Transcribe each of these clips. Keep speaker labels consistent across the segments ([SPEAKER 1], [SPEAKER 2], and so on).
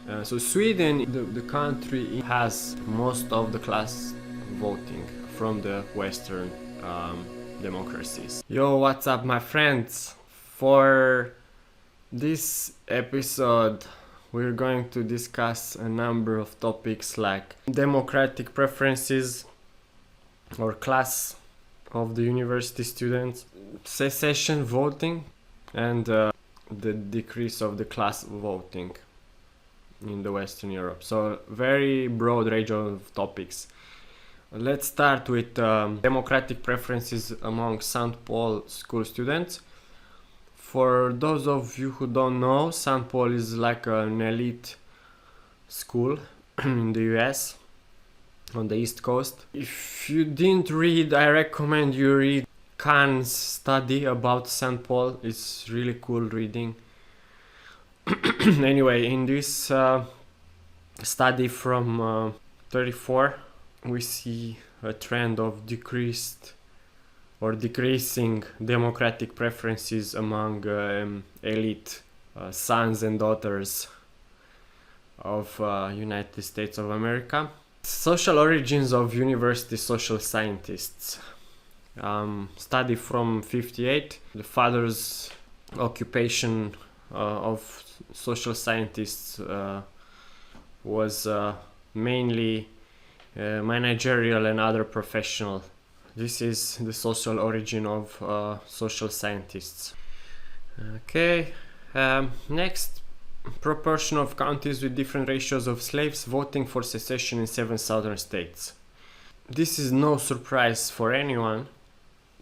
[SPEAKER 1] So Sweden, the country, has most of the class voting from the Western democracies. Yo, what's up, my friends? For this episode, we're going to discuss a number of topics like democratic preferences or class of the university students, secession voting, and the decrease of the class voting in the Western Europe. So very broad range of topics. Let's start with democratic preferences among St. Paul school students. For those of you who don't know, St. Paul is like an elite school in the US on the East Coast. If you didn't read, I recommend you read Khan's study about St. Paul. It's really cool reading. Anyway, in this study from 34, we see a trend of decreasing democratic preferences among elite sons and daughters of United States of America. Social origins of university social scientists. Study from 58. The father's occupation of social scientists was mainly managerial and other professional. This is the social origin of social scientists. Okay, next, proportion of counties with different ratios of slaves voting for secession in 7 southern states. This is no surprise for anyone.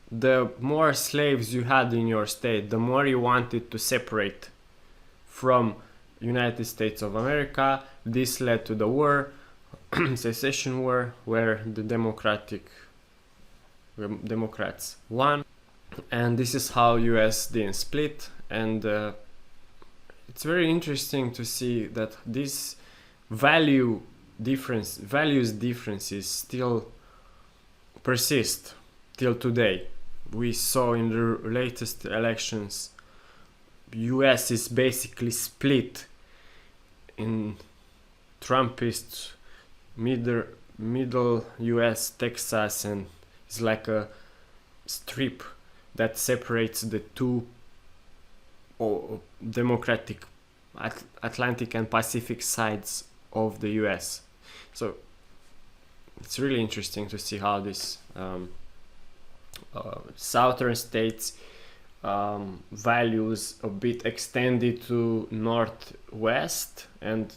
[SPEAKER 1] The more slaves you had in your state, the more you wanted to separate from United States of America. This led to the war, secession war, where the Democrats won, and this is how US didn't split. And it's very interesting to see that these values differences still persist till today. We saw in the latest elections, US is basically split in Trumpist, middle US, Texas, and it's like a strip that separates the two democratic Atlantic and Pacific sides of the US. So it's really interesting to see how this southern states values a bit extended to northwest, and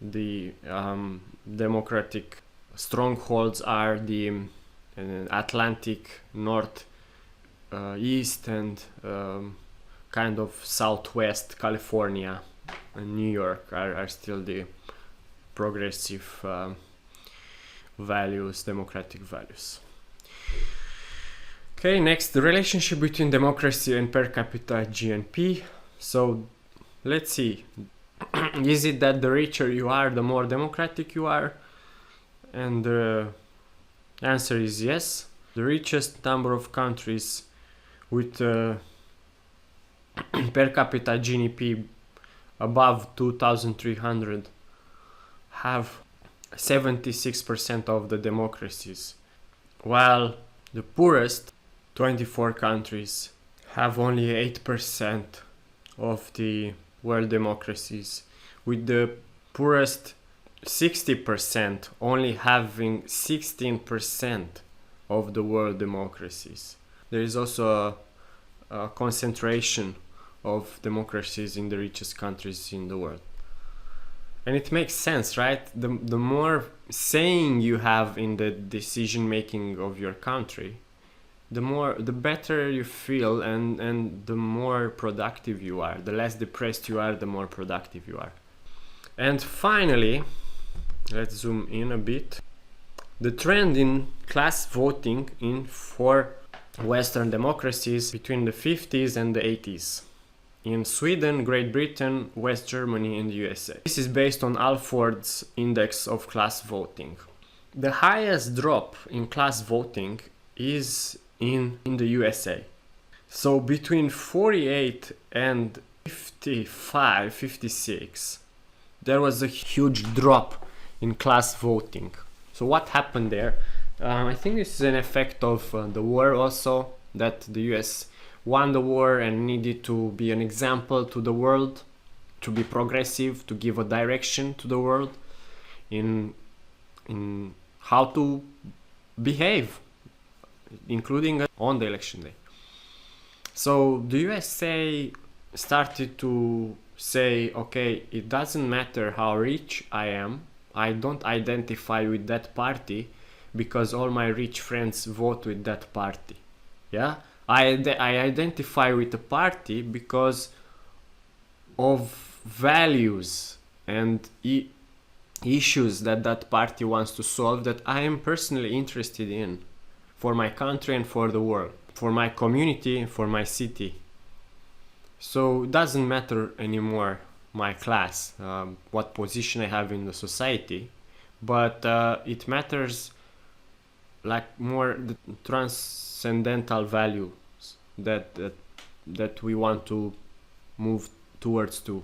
[SPEAKER 1] the democratic strongholds are the Atlantic north east and kind of southwest. California and New York are still the progressive values, democratic values. Okay, next, the relationship between democracy and per capita GNP. So let's see, is it that the richer you are, the more democratic you are? And the answer is yes. The richest number of countries with per capita GNP above 2,300 have 76% of the democracies, while the poorest 24 countries have only 8% of the world democracies, with the poorest 60% only having 16% of the world democracies. There is also a concentration of democracies in the richest countries in the world. And it makes sense, right? The more saying you have in the decision making of your country, the better you feel, and the more productive you are. The less depressed you are, the more productive you are. And finally, let's zoom in a bit. The trend in class voting in 4 Western democracies between the 50s and the 80s. In Sweden, Great Britain, West Germany, and the USA. This is based on Alford's index of class voting. The highest drop in class voting is in the USA. So between 48 and 55, 56, there was a huge drop in class voting. So what happened there? I think this is an effect of the war also, that the US won the war and needed to be an example to the world, to be progressive, to give a direction to the world in how to behave, including on the election day. So the USA started to say, okay, it doesn't matter how rich I am, I don't identify with that party because all my rich friends vote with that party. Yeah, I identify with the party because of values and issues that that party wants to solve, that I am personally interested in for my country and for the world, for my community and for my city. So it doesn't matter anymore my class, what position I have in the society, but it matters like more the transcendental values that we want to move towards, to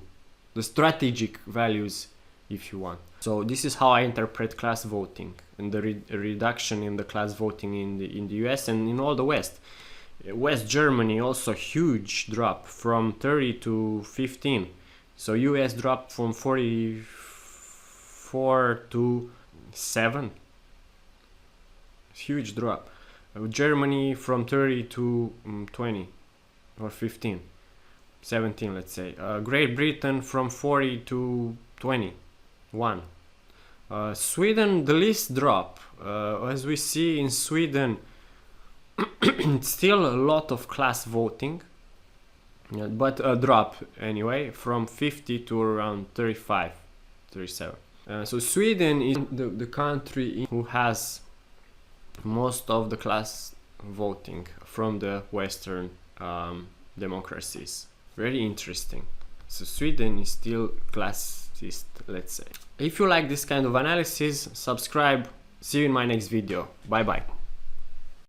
[SPEAKER 1] the strategic values, if you want. So this is how I interpret class voting and the reduction in the class voting in the US and in all the West. West Germany also huge drop from 30 to 15. So US dropped from 44 to 7. Huge drop. Germany from 30 to 20 or 15, 17 let's say. Great Britain from 40 to 21. Sweden, the least drop. As we see in Sweden, still a lot of class voting, but a drop anyway from 50 to around 35, 37. So Sweden is the country who has most of the class voting from the Western democracies. Very interesting. So Sweden is still classist, let's say. If you like this kind of analysis, subscribe. See you in my next video. Bye bye.